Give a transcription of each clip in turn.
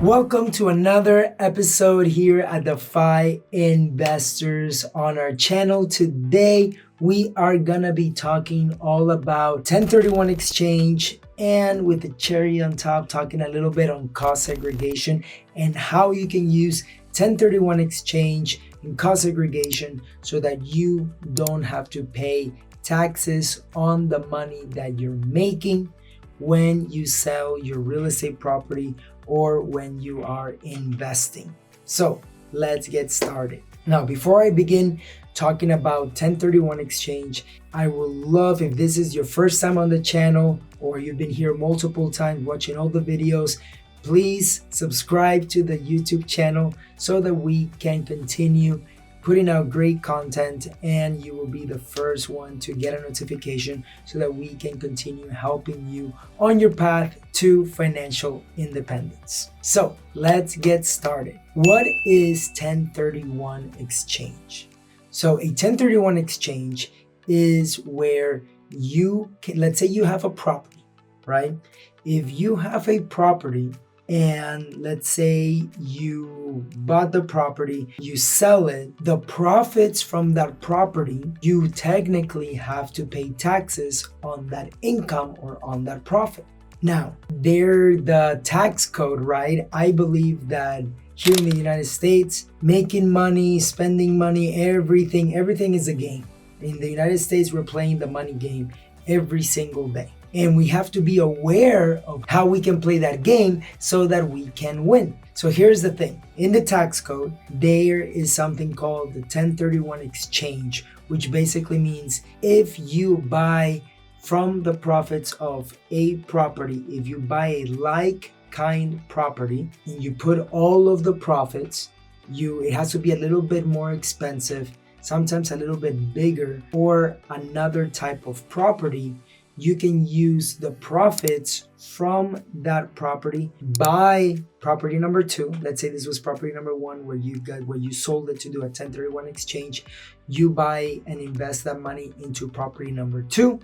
Welcome to another episode here at the FI Investors on our channel. Today, we are gonna be talking all about 1031 exchange and with the cherry on top, talking a little bit on cost segregation and how you can use 1031 exchange and cost segregation so that you don't have to pay taxes on the money that you're making when you sell your real estate property or when you are investing. So let's get started. Now, before I begin talking about 1031 exchange, I would love if this is your first time on the channel or you've been here multiple times watching all the videos, please subscribe to the YouTube channel so that we can continue putting out great content and you will be the first one to get a notification so that we can continue helping you on your path to financial independence. So let's get started. What is 1031 exchange? So a 1031 exchange is where you can, let's say you have a property, right? If you have a property and let's say you bought the property, you sell it, the profits from that property, you technically have to pay taxes on that income or on that profit. Now, the tax code, right? I believe that here in the United States, making money, spending money, everything is a game. In the United States, we're playing the money game every single day. And we have to be aware of how we can play that game so that we can win. So here's the thing. In the tax code, there is something called the 1031 exchange, which basically means if you buy from the profits of a property, if you buy a like kind property and you put all of the profits, it has to be a little bit more expensive, sometimes a little bit bigger, or another type of property. You can use the profits from that property, buy property number 2. Let's say this was property number 1 where you sold it to do a 1031 exchange. You buy and invest that money into property number 2.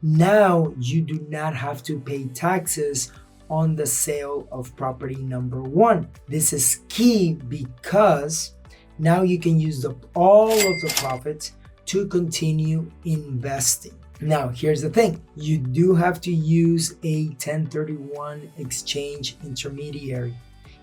Now you do not have to pay taxes on the sale of property number 1. This is key because now you can use all of the profits to continue investing. Now, here's the thing. You do have to use a 1031 exchange intermediary.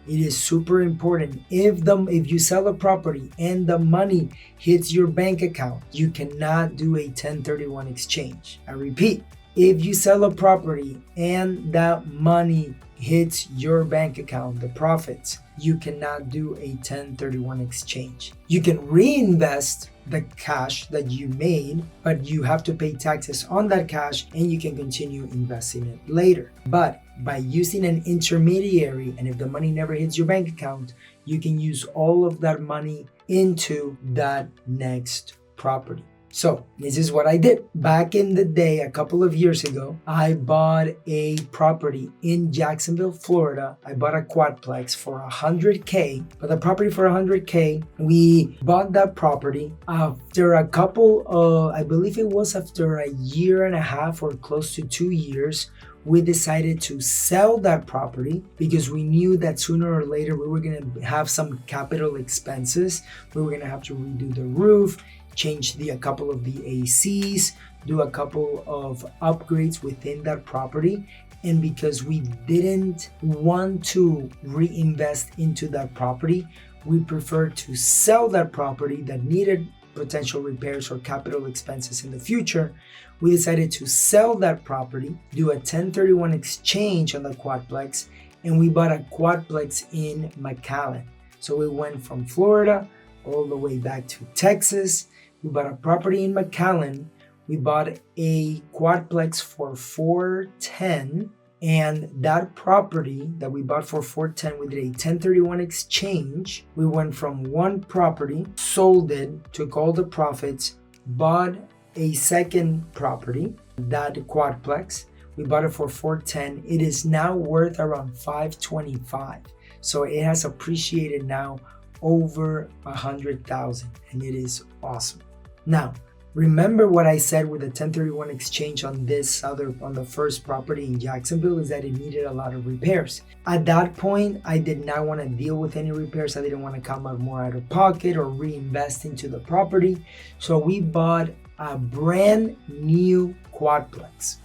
It is super important. If you sell a property and the money hits your bank account, you cannot do a 1031 exchange. I repeat, if you sell a property and that money hits your bank account, the profits, you cannot do a 1031 exchange. You can reinvest the cash that you made, but you have to pay taxes on that cash and you can continue investing it later. But by using an intermediary, and if the money never hits your bank account, you can use all of that money into that next property. So this is what I did. Back in the day, a couple of years ago, I bought a property in Jacksonville, Florida. I bought a quadplex for $100K. But the property for $100K, we bought that property after a couple of, I believe it was after a year and a half or close to 2 years, we decided to sell that property because we knew that sooner or later we were going to have some capital expenses. We were going to have to redo the roof, change a couple of the ACs, do a couple of upgrades within that property. And because we didn't want to reinvest into that property, we preferred to sell that property that needed potential repairs or capital expenses in the future. We decided to sell that property, do a 1031 exchange on the quadplex, and we bought a quadplex in McAllen. So we went from Florida all the way back to Texas. We bought a property in McAllen. We bought a quadplex for $410, and that property that we bought for $410, we did a 1031 exchange. We went from one property, sold it, took all the profits, bought a second property, that quadplex. We bought it for $410. It is now worth around $525. So it has appreciated now over $100,000, and it is awesome. Now, Remember what I said with the 1031 exchange on the first property in Jacksonville is that it needed a lot of repairs. At that point, I did not want to deal with any repairs. I didn't want to come out more out of pocket or reinvest into the property. So we bought a brand new quadplex.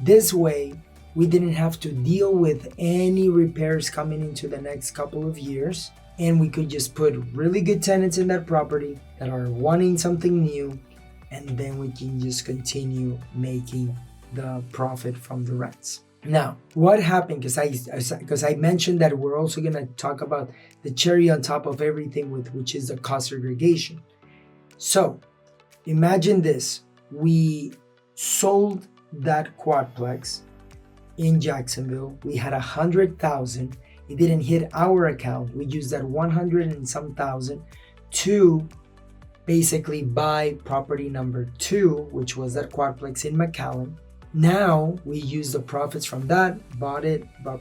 This way, we didn't have to deal with any repairs coming into the next couple of years. And we could just put really good tenants in that property that are wanting something new, and then we can just continue making the profit from the rents. Now, what happened, because I mentioned that we're also going to talk about the cherry on top of everything, which is the cost segregation. So imagine this. We sold that quadplex in Jacksonville. We had $100,000. It didn't hit our account. We used that 100 and some thousand to basically buy property number 2, which was that quadplex in McAllen. Now we used the profits from that, bought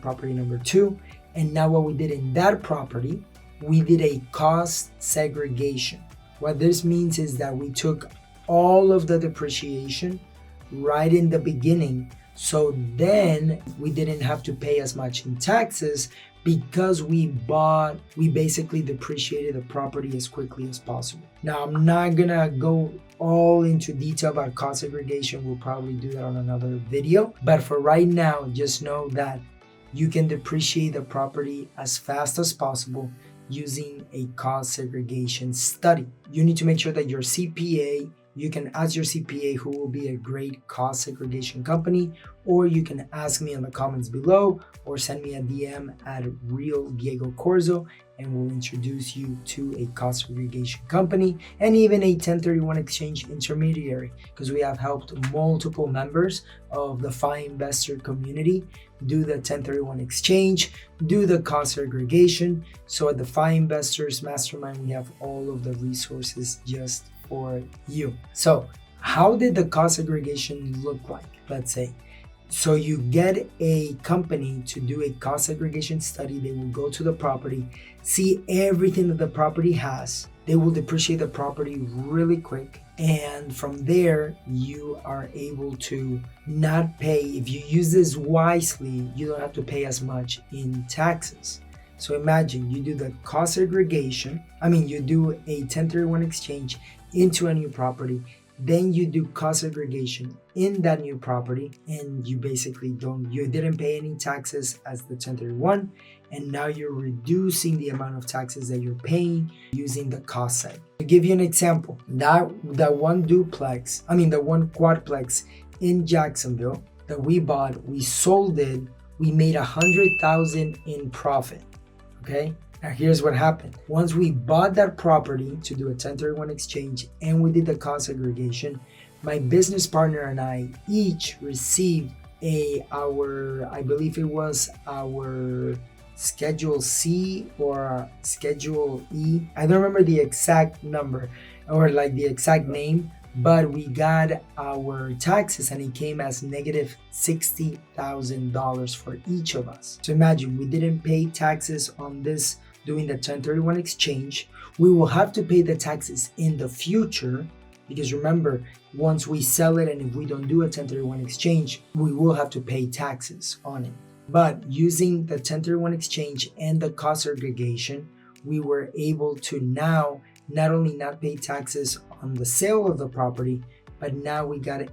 property number 2. And now what we did in that property, we did a cost segregation. What this means is that we took all of the depreciation right in the beginning. So then we didn't have to pay as much in taxes because we basically depreciated the property as quickly as possible. Now, I'm not gonna go all into detail about cost segregation. We'll probably do that on another video. But for right now, just know that you can depreciate the property as fast as possible using a cost segregation study. You need to make sure that your CPA, you can ask your CPA who will be a great cost segregation company, or you can ask me in the comments below or send me a DM at Real Diego Corzo and we'll introduce you to a cost segregation company and even a 1031 exchange intermediary, because we have helped multiple members of the FI investor community do the 1031 exchange, do the cost segregation. So at the FI Investors Mastermind, we have all of the resources just for you. So how did the cost segregation look like? Let's say, so you get a company to do a cost segregation study. They will go to the property, see everything that the property has. They will depreciate the property really quick. And from there, you are able to not pay. If you use this wisely, you don't have to pay as much in taxes. So imagine you do the cost segregation. you do a 1031 exchange into a new property, then you do cost segregation in that new property, and you basically didn't pay any taxes as the 1031, and now you're reducing the amount of taxes that you're paying using the cost seg. To give you an example, that one quadplex in Jacksonville that we bought, we sold it, we made $100,000 in profit. Okay. Now here's what happened. Once we bought that property to do a 1031 exchange and we did the cost segregation, my business partner and I each received I believe it was our Schedule C or Schedule E. I don't remember the exact number or the exact name, but we got our taxes and it came as negative $60,000 for each of us. So imagine we didn't pay taxes on this doing the 1031 exchange. We will have to pay the taxes in the future, because remember, once we sell it and if we don't do a 1031 exchange, we will have to pay taxes on it. But using the 1031 exchange and the cost segregation, we were able to now not only not pay taxes on the sale of the property, but now we got a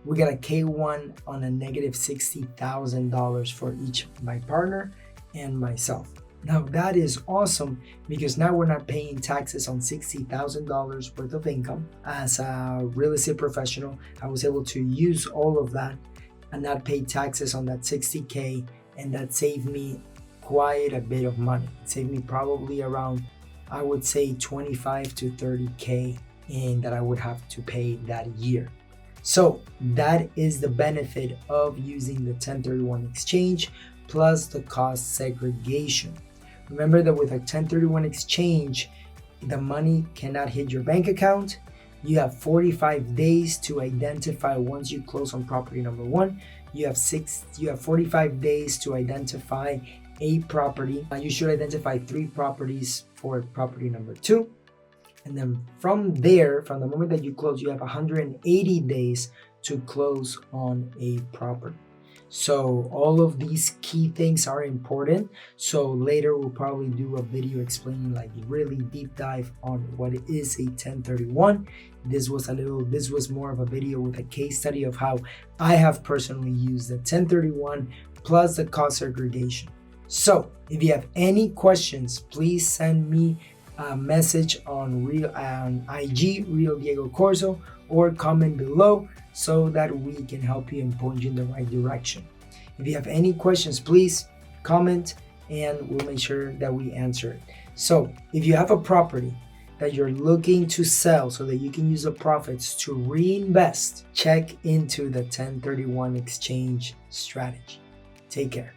K1 on a negative $60,000 for each, my partner and myself. Now that is awesome, because now we're not paying taxes on $60,000 worth of income. As a real estate professional, I was able to use all of that and not pay taxes on that $60K, and that saved me quite a bit of money. It saved me probably around, I would say, 25 to 30K in that I would have to pay that year. So that is the benefit of using the 1031 exchange plus the cost segregation. Remember that with a 1031 exchange, the money cannot hit your bank account. You have 45 days to identify. Once you close on property number 1, you have 45 days to identify a property. You should identify 3 properties for property number 2. And then from there, from the moment that you close, you have 180 days to close on a property. So all of these key things are important. So later we'll probably do a video explaining like really deep dive on what it is a 1031. This was more of a video with a case study of how I have personally used the 1031 plus the cost segregation. So if you have any questions, please send me a message on IG Real Diego Corso, or comment below so that we can help you and point you in the right direction. If you have any questions, please comment and we'll make sure that we answer it. So if you have a property that you're looking to sell so that you can use the profits to reinvest, check into the 1031 exchange strategy. Take care.